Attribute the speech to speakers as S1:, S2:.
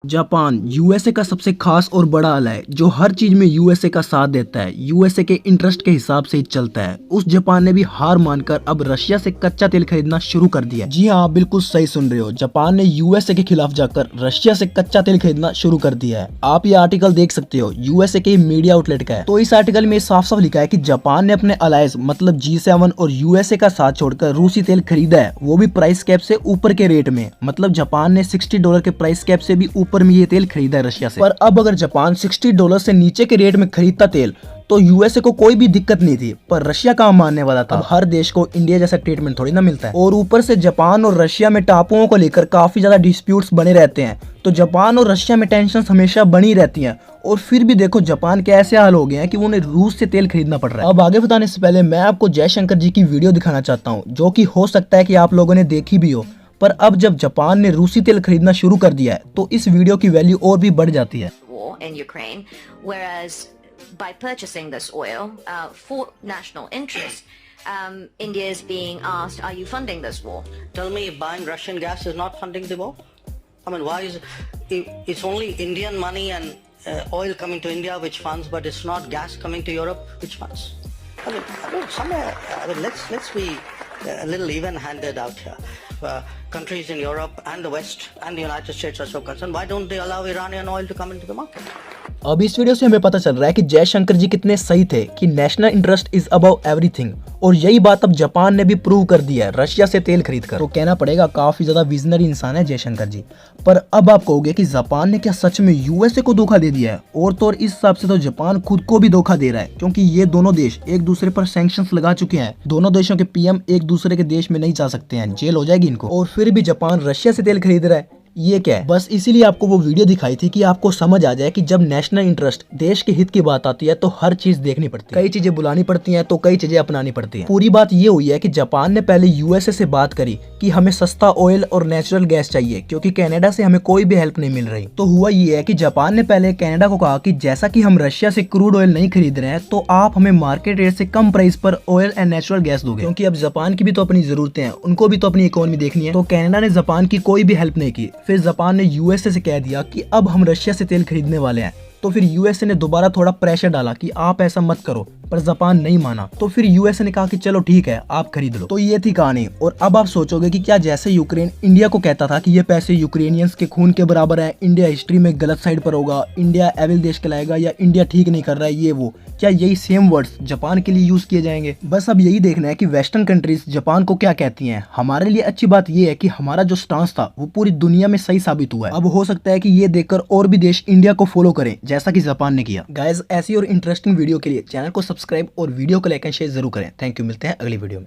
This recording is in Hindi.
S1: जापान यूएसए का सबसे खास और बड़ा अला है जो हर चीज में यूएसए का साथ देता है। यूएसए के इंटरेस्ट के हिसाब से ही चलता है। उस जापान ने भी हार मानकर अब रशिया से कच्चा तेल खरीदना शुरू कर दिया। जी हाँ, आप बिल्कुल सही सुन रहे हो। जापान ने यूएसए के खिलाफ जाकर रशिया से कच्चा तेल खरीदना शुरू कर दिया है। आप ये आर्टिकल देख सकते हो, यूएसए के मीडिया आउटलेट का है। तो इस आर्टिकल में साफ साफ लिखा है कि जापान ने अपने अलायंस मतलब G7 और यूएसए का साथ छोड़कर रूसी तेल खरीदा है, वो भी प्राइस कैप से ऊपर के रेट में। मतलब जापान ने $60 के प्राइस कैप से भी ऊपर में ये तेल खरीदा है रशिया से। पर अब अगर जापान $60 से नीचे के रेट में खरीदता तेल तो यूएसए को कोई भी दिक्कत नहीं थी, पर रशिया कहाँ मानने वाला था। अब हर देश को इंडिया जैसा ट्रीटमेंट थोड़ी ना मिलता है। और ऊपर से जापान और रशिया में टापुओं को लेकर काफी ज्यादा डिस्प्यूट्स बने रहते हैं, तो जापान और रशिया में टेंशन हमेशा बनी रहती हैं। और फिर भी देखो जापान के ऐसे हाल हो गए हैं कि उन्हें रूस से तेल खरीदना पड़ रहा है। अब आगे बताने से पहले मैं आपको जयशंकर जी की वीडियो दिखाना चाहता हूँ, जो कि हो सकता है कि आप लोगों ने देखी भी हो। पर अब जब जापान ने रूसी तेल खरीदना शुरू कर दिया है तो इस वीडियो की वैल्यू और भी बढ़ जाती है।
S2: By purchasing this oil for national interest, India is being asked, are you funding this war?
S3: Tell me if buying Russian gas is not funding the war? I mean, why is it's only Indian money and oil coming to India which funds, but it's not gas coming to Europe which funds? I mean somewhere, let's be a little even-handed out here. Countries in Europe and the West and the United States are so concerned. Why don't they allow Iranian oil to come into the market?
S1: अब इस वीडियो से हमें पता चल रहा है कि जयशंकर जी कितने सही थे कि national interest is above everything. और यही बात अब जापान ने भी प्रूव कर दिया है रशिया से तेल खरीदकर। तो कहना पड़ेगा काफी ज्यादा विजनरी इंसान है जयशंकर जी। पर अब आप कहोगे कि जापान ने क्या सच में यूएसए को धोखा दे दिया है? और तो और इस हिसाब से तो जापान खुद को भी धोखा दे रहा है, क्योंकि ये दोनों देश एक दूसरे पर सैंक्शंस लगा चुके हैं। दोनों देशों के पीएम एक दूसरे के देश में नहीं जा सकते हैं, जेल हो जाएगी इनको। और फिर भी जापान रशिया से तेल खरीद रहा है, ये क्या है? बस इसीलिए आपको वो वीडियो दिखाई थी कि आपको समझ आ जाए कि जब नेशनल इंटरेस्ट देश के हित की बात आती है तो हर चीज देखनी पड़ती है। कई चीजें बुलानी पड़ती हैं तो कई चीजें अपनानी पड़ती हैं। पूरी बात ये हुई है कि जापान ने पहले यूएसए से बात करी कि हमें सस्ता ऑयल और नेचुरल गैस चाहिए, क्योंकि कनाडा से हमें कोई भी हेल्प नहीं मिल रही। तो हुआ ये है कि जापान ने पहले कनाडा को कहा कि जैसा कि हम रशिया से क्रूड ऑयल नहीं खरीद रहे हैं तो आप हमें मार्केट रेट से कम प्राइस पर ऑयल एंड नेचुरल गैस दोगे, क्योंकि अब जापान की भी तो अपनी जरूरतें हैं, उनको भी तो अपनी इकोनॉमी देखनी है। तो कनाडा ने जापान की कोई भी हेल्प नहीं की। फिर जापान ने यूएसए से कह दिया कि अब हम रशिया से तेल खरीदने वाले हैं। तो फिर यूएसए ने दोबारा थोड़ा प्रेशर डाला कि आप ऐसा मत करो, पर जापान नहीं माना। तो फिर यूएसए ने कहा कि चलो ठीक है, आप खरीद लो। तो ये थी कहानी। और अब आप सोचोगे कि क्या जैसे यूक्रेन इंडिया को कहता था कि ये पैसे यूक्रेनियंस के खून के बराबर है, इंडिया हिस्ट्री में गलत साइड पर होगा, इंडिया एविल देश कहलाएगा, या इंडिया ठीक नहीं कर रहा है, ये वो, क्या यही सेम वर्ड्स जापान के लिए यूज किए जाएंगे? बस अब यही देखना है कि वेस्टर्न कंट्रीज जापान को क्या कहती हैं। हमारे लिए अच्छी बात ये है कि हमारा जो स्टांस था वो पूरी दुनिया में सही साबित हुआ है। अब हो सकता है कि ये देखकर और भी देश इंडिया को फॉलो करें, जैसा कि जापान ने किया। गाइस, ऐसी और इंटरेस्टिंग वीडियो के लिए चैनल को सब्सक्राइब और वीडियो को लाइक एंड शेयर जरूर करें। थैंक यू, मिलते हैं अगली वीडियो में।